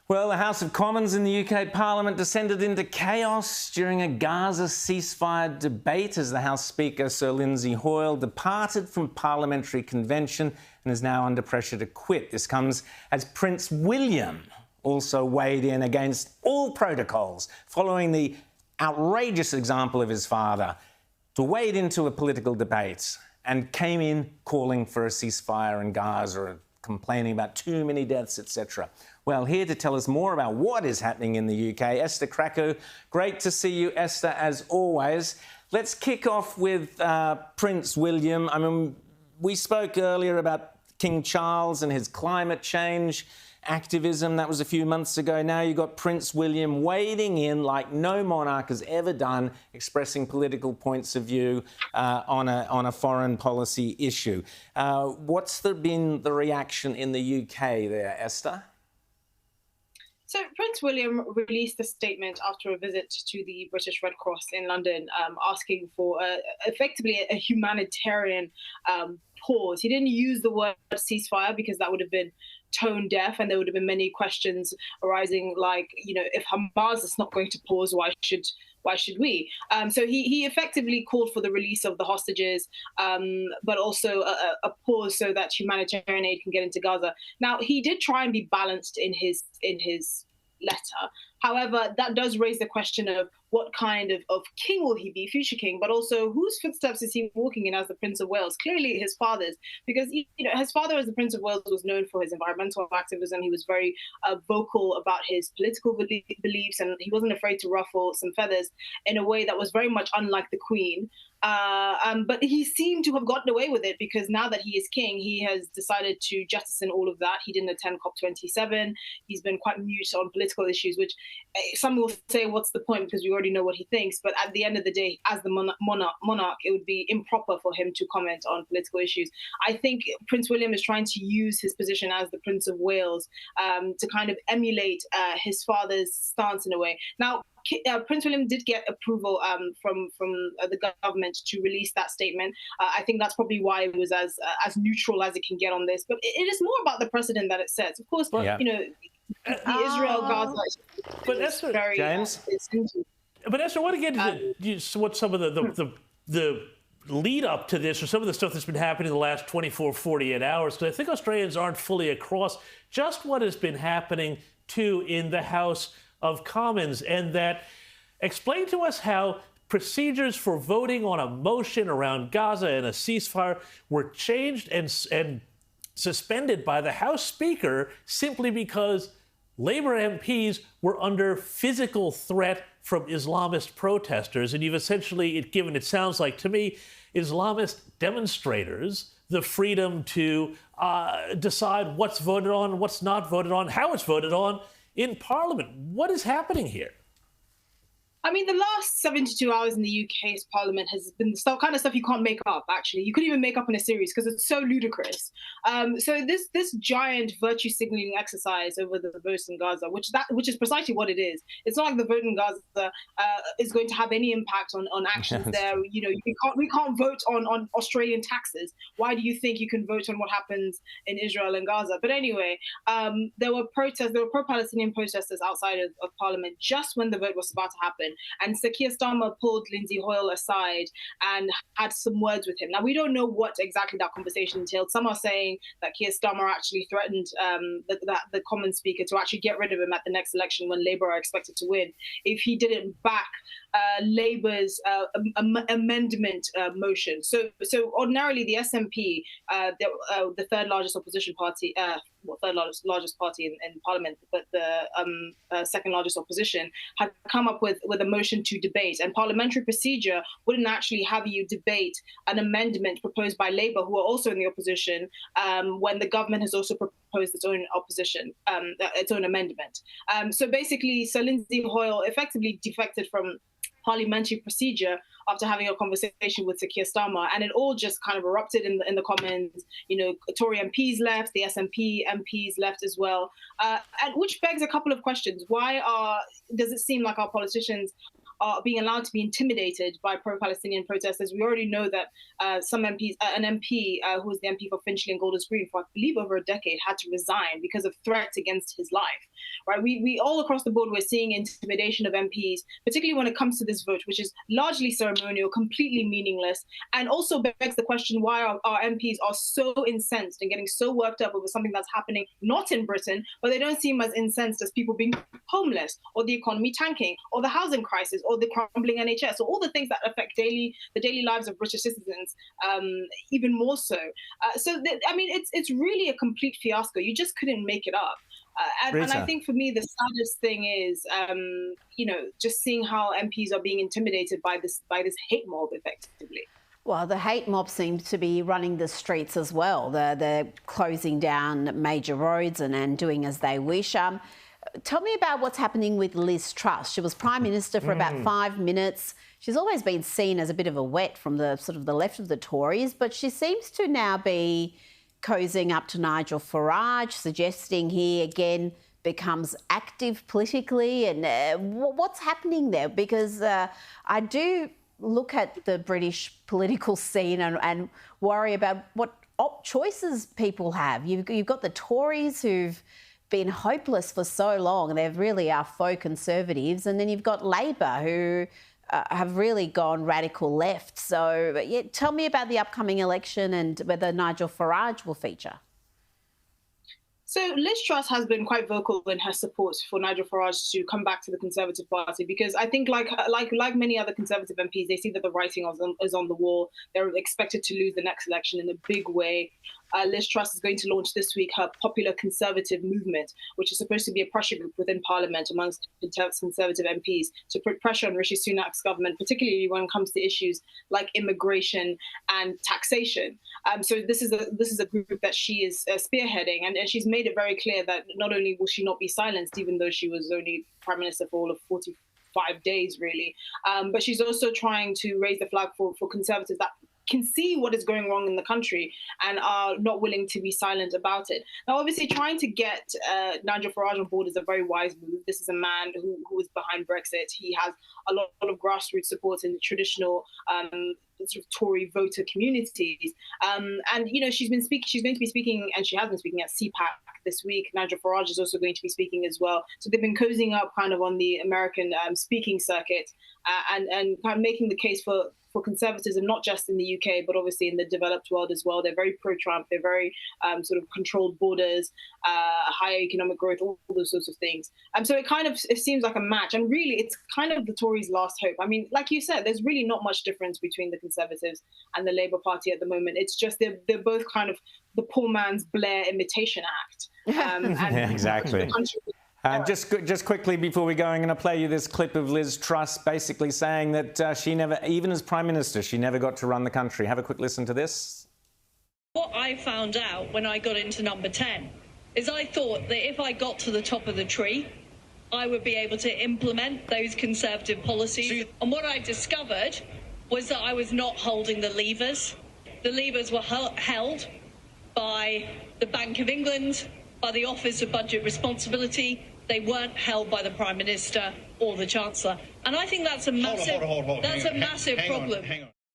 Well, the House of Commons in the UK Parliament descended into chaos during a Gaza ceasefire debate as the House Speaker, Sir Lindsay Hoyle, departed from parliamentary convention and is now under pressure to quit. This comes as Prince William also weighed in against all protocols, following the outrageous example of his father, to wade into a political debate and came in calling for a ceasefire in Gaza, complaining about too many deaths, etc. Well, here to tell us more about what is happening in the UK, Esther Krakow. Great to see you, Esther, as always. Let's kick off with Prince William. I mean, we spoke earlier about King Charles and his climate change activism. That was a few months ago. Now you've got Prince William wading in like no monarch has ever done, expressing political points of view on a foreign policy issue. What's been the reaction in the UK there, Esther? So Prince William released a statement after a visit to the British Red Cross in London, asking for effectively a humanitarian pause. He didn't use the word ceasefire because that would have been tone deaf, and there would have been many questions arising, like, you know, if Hamas is not going to pause, why should we? So he effectively called for the release of the hostages, but also a pause so that humanitarian aid can get into Gaza. Now, he did try and be balanced in his letter. However, that does raise the question of what kind of king will he be, future king, but also whose footsteps is he walking in as the Prince of Wales? Clearly his father's, because his father as the Prince of Wales was known for his environmental activism. He was very vocal about his political beliefs, and he wasn't afraid to ruffle some feathers in a way that was very much unlike the Queen. But he seemed to have gotten away with it, because now that he is king, he has decided to jettison all of that. He didn't attend COP27. He's been quite mute on political issues, which some will say, what's the point? Because we already know what he thinks. But at the end of the day, as the monarch, it would be improper for him to comment on political issues. I think Prince William is trying to use his position as the Prince of Wales to kind of emulate his father's stance in a way. Now, Prince William did get approval from the government to release that statement. I think that's probably why it was as neutral as it can get on this. But it is more about the precedent that it sets. Of course, you know, the Israel-Gaza. But Esther, very, James. But Esther, I want to get into what some of the lead up to this, or some of the stuff that's been happening in the last 24, 48 hours, because I think Australians aren't fully across just what has been happening, too, in the House of Commons, and that explain to us how procedures for voting on a motion around Gaza and a ceasefire were changed and suspended by the House Speaker simply because Labour MPs were under physical threat from Islamist protesters. And you've essentially given, it sounds like to me, Islamist demonstrators the freedom to decide what's voted on, what's not voted on, how it's voted on in Parliament. What is happening here? I mean, the last 72 hours in the UK's Parliament has been the kind of stuff you can't make up, actually. You couldn't even make up in a series because it's so ludicrous. So this giant virtue signaling exercise over the votes in Gaza, which is precisely what it is. It's not like the vote in Gaza is going to have any impact on actions there. You know, we can't vote on Australian taxes. Why do you think you can vote on what happens in Israel and Gaza? But anyway, there were pro-Palestinian protesters outside of Parliament just when the vote was about to happen. And Sir Keir Starmer pulled Lindsay Hoyle aside and had some words with him. Now, we don't know what exactly that conversation entailed. Some are saying that Keir Starmer actually threatened the Commons Speaker to actually get rid of him at the next election when Labour are expected to win if he didn't back Labour's amendment motion. So ordinarily the SNP, the third largest opposition party, third largest party in Parliament, but the second largest opposition, had come up with a motion to debate. And parliamentary procedure wouldn't actually have you debate an amendment proposed by Labour, who are also in the opposition, when the government has also proposed its own its own amendment. So basically, Sir Lindsay Hoyle effectively defected from parliamentary procedure after having a conversation with Sir Keir Starmer, and it all just kind of erupted in the Commons. You know, Tory MPs left, the SNP MPs left as well, and which begs a couple of questions. Why does it seem like our politicians are being allowed to be intimidated by pro-Palestinian protesters. We already know that some MPs, an MP who was the MP for Finchley and Golders Green for, I believe, over a decade, had to resign because of threats against his life. Right? We all across the board, we're seeing intimidation of MPs, particularly when it comes to this vote, which is largely ceremonial, completely meaningless, and also begs the question why our MPs are so incensed and getting so worked up over something that's happening not in Britain, but they don't seem as incensed as people being homeless, or the economy tanking, or the housing crisis, or the crumbling NHS, or all the things that affect the daily lives of British citizens, even more so. It's really a complete fiasco. You just couldn't make it up. And I think for me, the saddest thing is, just seeing how MPs are being intimidated by this hate mob, effectively. Well, the hate mob seems to be running the streets as well. They're closing down major roads and doing as they wish. Tell me about what's happening with Liz Truss. She was Prime Minister for about 5 minutes. She's always been seen as a bit of a wet from the sort of the left of the Tories, but she seems to now be cozying up to Nigel Farage, suggesting he again becomes active politically. And what's happening there? Because I do look at the British political scene and worry about what choices people have. You've got the Tories who've been hopeless for so long, and they really are faux conservatives, and then you've got Labor who have really gone radical left. So tell me about the upcoming election and whether Nigel Farage will feature. So Liz Truss has been quite vocal in her support for Nigel Farage to come back to the Conservative Party, because I think like many other Conservative MPs, they see that the writing is on the wall. They're expected to lose the next election in a big way. Liz Truss is going to launch this week her Popular Conservative Movement, which is supposed to be a pressure group within Parliament amongst Conservative MPs to put pressure on Rishi Sunak's government, particularly when it comes to issues like immigration and taxation. So this is a group that she is spearheading, and she's made it very clear that not only will she not be silenced, even though she was only Prime Minister for all of 45 days, really, but she's also trying to raise the flag for Conservatives that can see what is going wrong in the country and are not willing to be silent about it. Now, obviously, trying to get Nigel Farage on board is a very wise move. This is a man who is behind Brexit. He has a lot of grassroots support in the traditional sort of Tory voter communities. And, she's going to be speaking, and she has been speaking at CPAC this week. Nigel Farage is also going to be speaking as well. So they've been cozying up kind of on the American speaking circuit and kind of making the case for conservatism, not just in the UK, but obviously in the developed world as well. They're very pro-Trump. They're very sort of controlled borders, higher economic growth, all those sorts of things. So it seems like a match. And really, it's kind of the Tories' last hope. I mean, like you said, there's really not much difference between the Conservatives and the Labour Party at the moment. It's just they're both kind of the poor man's Blair imitation act. Yeah, exactly. Just quickly before we go, I'm going to play you this clip of Liz Truss basically saying that she never, even as Prime Minister, she never got to run the country. Have a quick listen to this. What I found out when I got into number 10 is I thought that if I got to the top of the tree, I would be able to implement those Conservative policies. And what I discovered was that I was not holding the levers. The levers were held by the Bank of England, by the Office of Budget Responsibility. They weren't held by the Prime Minister or the Chancellor. And I think that's a massive, that's a massive problem.